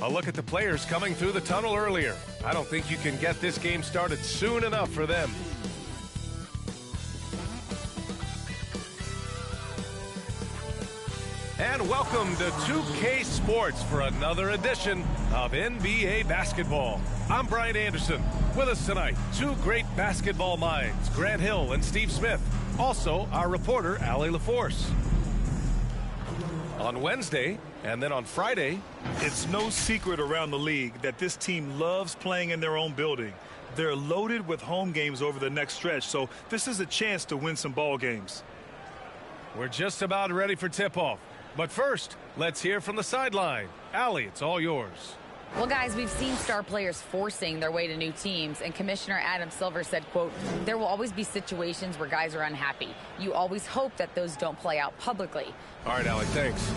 A look at the players coming through the tunnel earlier. I don't think you can get this game started soon enough for them. And welcome to 2K Sports for another edition of NBA basketball. I'm Brian Anderson. With us tonight, two great basketball minds, Grant Hill and Steve Smith. Also, our reporter, Allie LaForce. On Wednesday, and then on Friday. It's no secret around the league that this team loves playing in their own building. They're loaded with home games over the next stretch, so this is a chance to win some ball games. We're just about ready for tip-off. But first, let's hear from the sideline. Allie, it's all yours. Well, guys, we've seen star players forcing their way to new teams, and Commissioner Adam Silver said, quote, there will always be situations where guys are unhappy. You always hope that those don't play out publicly. All right, Allie, thanks.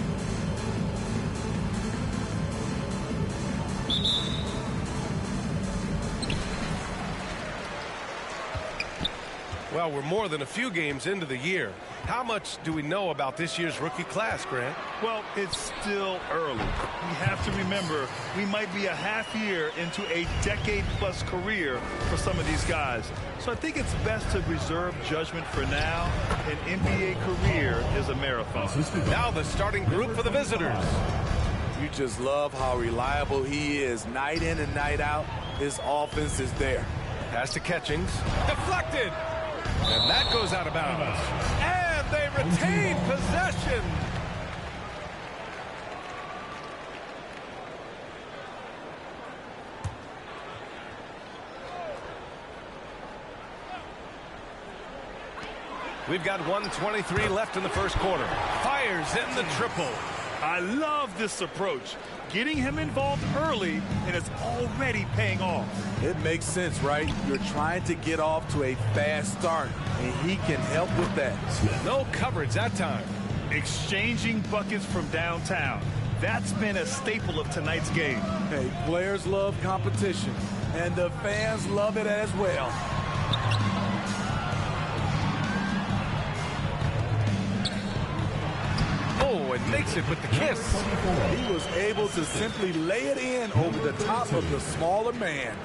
Well, we're more than a few games into the year. How much do we know about this year's rookie class, Grant? Well, it's still early. We have to remember we might be a half year into a decade-plus career for some of these guys. So I think it's best to reserve judgment for now. An NBA career is a marathon. Now the starting group for the visitors. You just love how reliable he is night in and night out. His offense is there. Pass to Catchings. Deflected. And that goes out of bounds. And they retain possession. We've got 1:23 left in the first quarter. Fires in the triple. I love this approach. Getting him involved early, and it's already paying off. It makes sense, right? You're trying to get off to a fast start, and he can help with that. No coverage that time. Exchanging buckets from downtown. That's been a staple of tonight's game. Hey, players love competition, and the fans love it as well. Oh, and makes it with the kiss. He was able to simply lay it in over the top of the smaller man.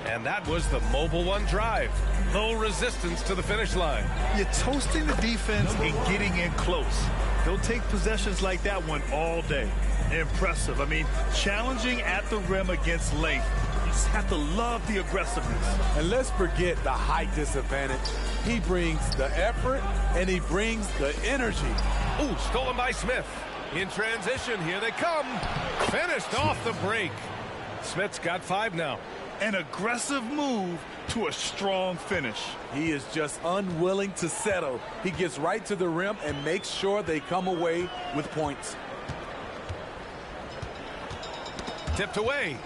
And that was the Mobile One drive. Low resistance to the finish line. You're toasting the defense and getting in close. They'll take possessions like that one all day. Impressive. I mean, challenging at the rim against length. You just have to love the aggressiveness. And let's forget the height disadvantage. He brings the effort, and he brings the energy. Ooh, stolen by Smith. In transition, here they come. Finished off the break. Smith's got 5 now. An aggressive move to a strong finish. He is just unwilling to settle. He gets right to the rim and makes sure they come away with points. Tipped away.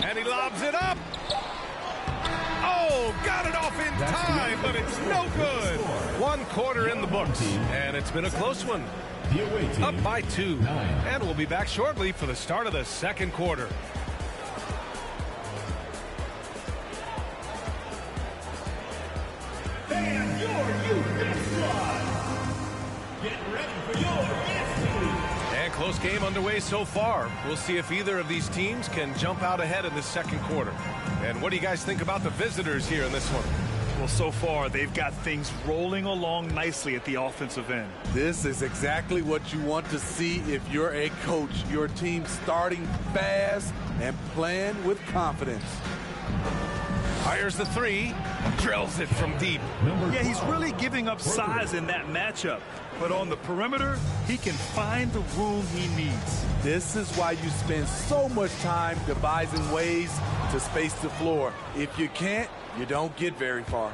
And he lobs it up. Oh, got it off in time, but it's no good. 1 quarter in the books, and it's been a close one. Up by 2, and we'll be back shortly for the start of the second quarter. And your youth squad. Get ready for your And close game underway so far. We'll see if either of these teams can jump out ahead in this second quarter. And what do you guys think about the visitors here in this one? Well, so far, they've got things rolling along nicely at the offensive end. This is exactly what you want to see if you're a coach. Your team starting fast and playing with confidence. Fires the 3, drills it from deep. Yeah, he's really giving up size in that matchup. But on the perimeter, he can find the room he needs. This is why you spend so much time devising ways to space the floor. If you can't, you don't get very far.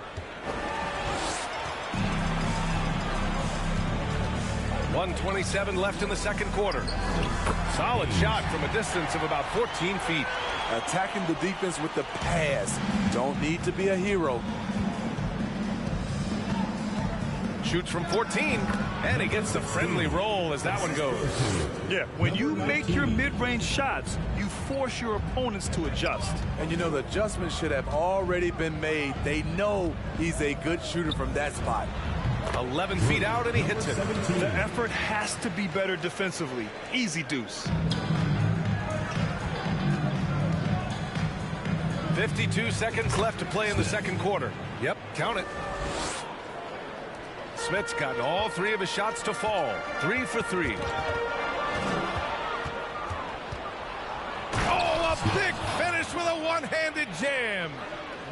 .127 left in the second quarter. Solid shot from a distance of about 14 feet. Attacking the defense with the pass. Don't need to be a hero. Shoots from 14, and he gets the friendly roll as that one goes. Yeah, when you make your mid-range shots, you force your opponents to adjust. And you know, the adjustments should have already been made. They know he's a good shooter from that spot. 11 feet out, and he hits it. The effort has to be better defensively. Easy deuce. 52 seconds left to play in the second quarter. Yep, count it. Smith's got all 3 of his shots to fall. 3 for 3. Oh, a big finish with a one-handed jam.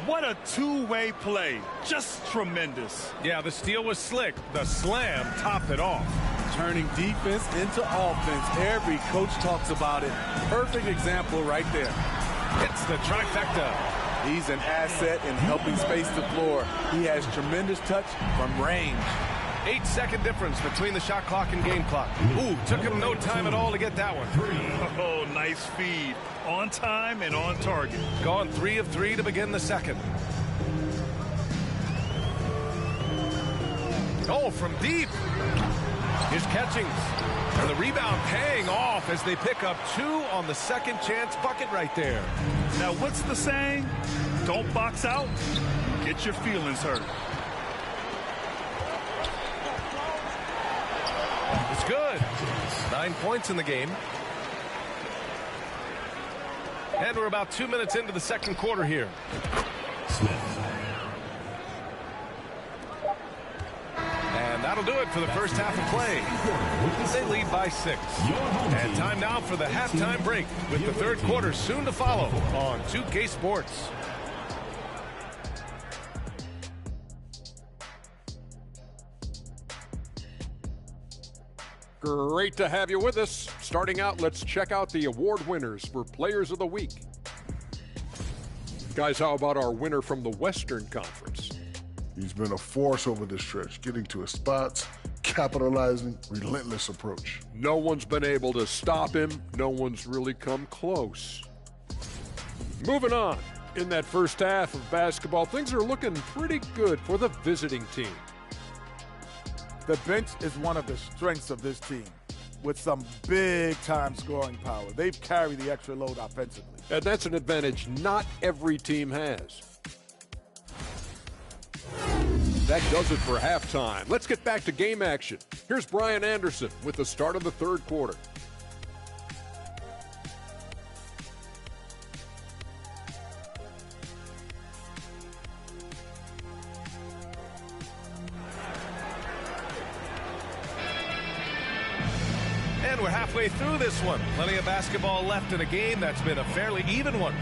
What a two-way play. Just tremendous. Yeah, the steal was slick. The slam topped it off. Turning defense into offense. Every coach talks about it. Perfect example right there. Hits the trifecta. He's an asset in helping space the floor. He has tremendous touch from range. 8-second difference between the shot clock and game clock. Ooh, took him no time at all to get that one. Oh, nice feed. On time and on target. Gone 3 of 3 to begin the second. Oh, from deep. Here's Catchings. And the rebound paying off as they pick up 2 on the second chance bucket right there. Now, what's the saying? Don't box out. Get your feelings hurt. It's good. 9 points in the game. And we're about 2 minutes into the second quarter here. And that'll do it for the first half of play. They lead by 6. And time now for the halftime break with the third quarter soon to follow on 2K Sports. Great to have you with us. Starting out, let's check out the award winners for Players of the Week. Guys, how about our winner from the Western Conference? He's been a force over the stretch, getting to his spots, capitalizing, relentless approach. No one's been able to stop him. No one's really come close. Moving on. In that first half of basketball, things are looking pretty good for the visiting team. The bench is one of the strengths of this team with some big-time scoring power. They've carried the extra load offensively. And that's an advantage not every team has. That does it for halftime. Let's get back to game action. Here's Brian Anderson with the start of the third quarter. And we're halfway through this one. Plenty of basketball left in a game that's been a fairly even one.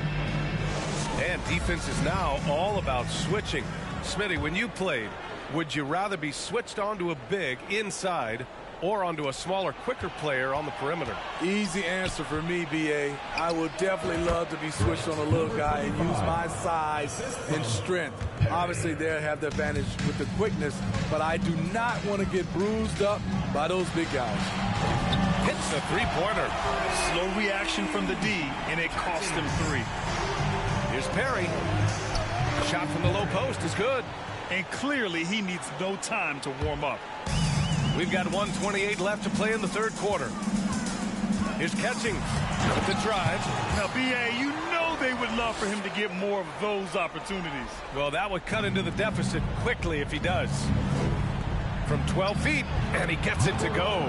And defense is now all about switching. Smitty, when you played, would you rather be switched onto a big inside or onto a smaller, quicker player on the perimeter? Easy answer for me, B.A. I would definitely love to be switched on a little guy and use my size and strength. Obviously, they'll have the advantage with the quickness, but I do not want to get bruised up by those big guys. Hits the three-pointer. Slow reaction from the D, and it cost him 3. Here's Perry. Shot from the low post is good. And clearly, he needs no time to warm up. We've got 1:28 left to play in the third quarter. Here's Catchings with the drive. Now, B.A., you know they would love for him to get more of those opportunities. Well, that would cut into the deficit quickly if he does. From 12 feet, and he gets it to go.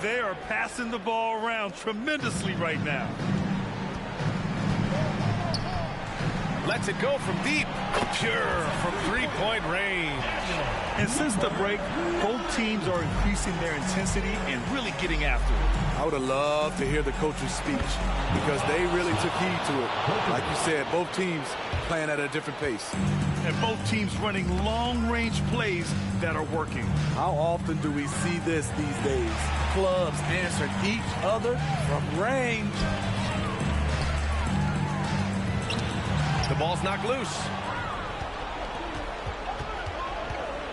They are passing the ball around tremendously right now. Lets it go from deep. Pure from three-point range. And since the break, both teams are increasing their intensity and really getting after it. I would have loved to hear the coach's speech because they really took heed to it. Like you said, both teams playing at a different pace. And both teams running long-range plays that are working. How often do we see this these days? Clubs answering each other from range. The ball's knocked loose.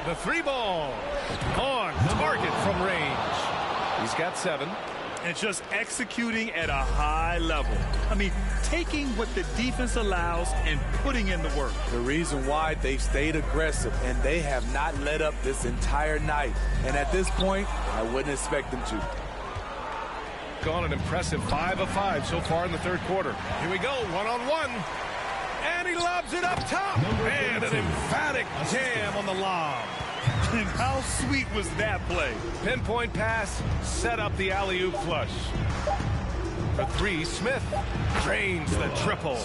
The three ball on target from range. He's got 7. And just executing at a high level. I mean, taking what the defense allows and putting in the work. The reason why they stayed aggressive, and they have not let up this entire night. And at this point, I wouldn't expect them to. Gone an impressive 5 of 5 so far in the third quarter. Here we go, one-on-one. And he lobs it up top. And an emphatic jam on the lob. And how sweet was that play? Pinpoint pass, set up the alley-oop flush. For three, Smith drains the triple.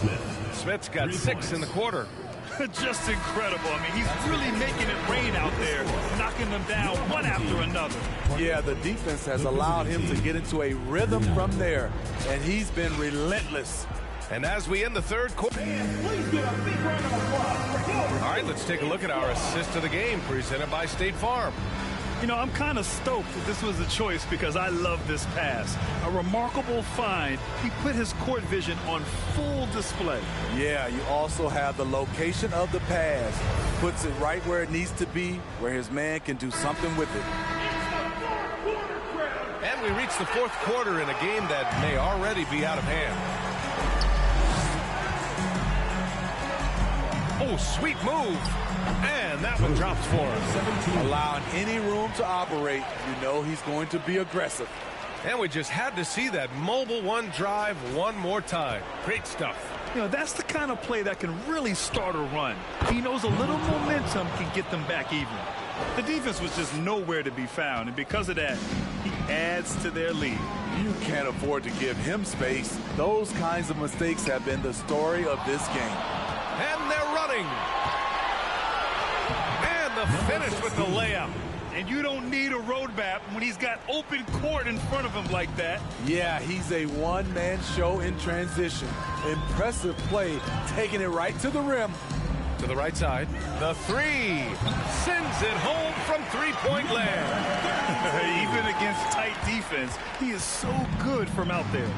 Smith's got 6 in the quarter. Just incredible. I mean, he's really making it rain out there, knocking them down one after another. Yeah, the defense has allowed him to get into a rhythm from there, and he's been relentless. And as we end the third quarter. All right, let's take a look at our assist of the game presented by State Farm. You know, I'm kind of stoked that this was a choice because I love this pass. A remarkable find. He put his court vision on full display. Yeah, you also have the location of the pass. Puts it right where it needs to be, where his man can do something with it. And we reach the fourth quarter in a game that may already be out of hand. Oh, sweet move. And that one drops for him. Allowing any room to operate, you know he's going to be aggressive. And we just had to see that mobile one drive one more time. Great stuff. You know, that's the kind of play that can really start a run. He knows a little momentum can get them back even. The defense was just nowhere to be found, and because of that, he adds to their lead. You can't afford to give him space. Those kinds of mistakes have been the story of this game. And they're running. And the finish with the layup. And you don't need a roadmap when he's got open court in front of him like that. Yeah, he's a one-man show in transition. Impressive play, taking it right to the rim. To the right side. The three. Sends it home from three-point land. Even against tight defense, he is so good from out there.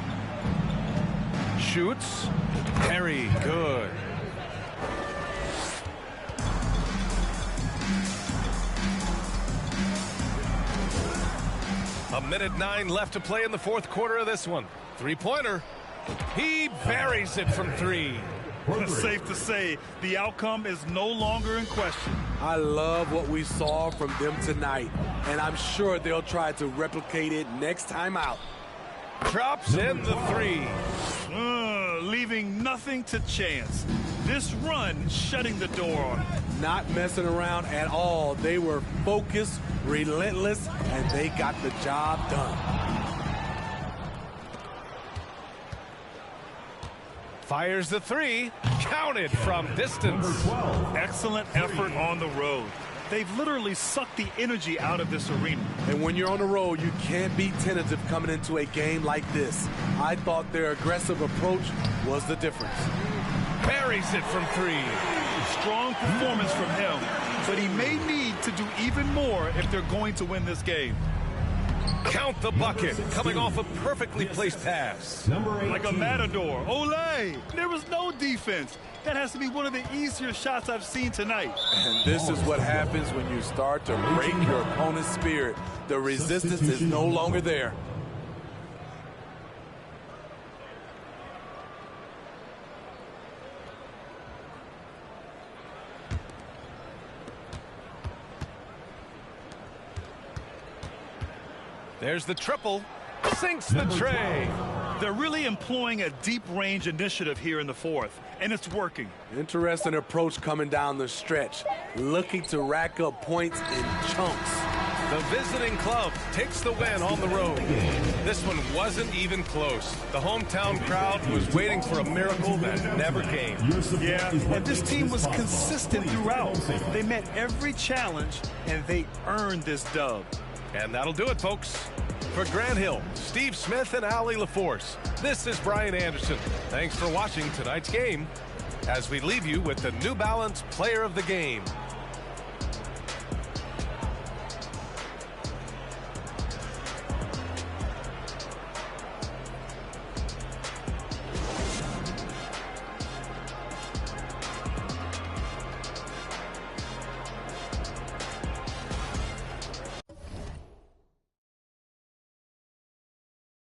Shoots. Very good. A minute 9 left to play in the fourth quarter of this one. Three-pointer. He buries it from three. It's safe to say the outcome is no longer in question. I love what we saw from them tonight, and I'm sure they'll try to replicate it next time out. Drops in the three. Leaving nothing to chance. This run shutting the door on him. Not messing around at all. They were focused, relentless, and they got the job done. Fires the three. Counted from distance. Excellent effort on the road. They've literally sucked the energy out of this arena. And when you're on the road, you can't be tentative coming into a game like this. I thought their aggressive approach was the difference. Buries it from three. Strong performance from him, but he may need to do even more if they're going to win this game. Count the bucket, coming off a perfectly placed pass. Like a matador. Olay! There was no defense. That has to be one of the easier shots I've seen tonight. And this is what happens when you start to break your opponent's spirit. The resistance is no longer there. There's the triple. Sinks the tray. They're really employing a deep range initiative here in the fourth, and it's working. Interesting approach coming down the stretch. Looking to rack up points in chunks. The visiting club takes the win on the road. This one wasn't even close. The hometown crowd was waiting for a miracle that never came. Yeah, and this team was consistent throughout. They met every challenge, and they earned this dub. And that'll do it, folks. For Grant Hill, Steve Smith, and Allie LaForce, this is Brian Anderson. Thanks for watching tonight's game as we leave you with the New Balance Player of the Game.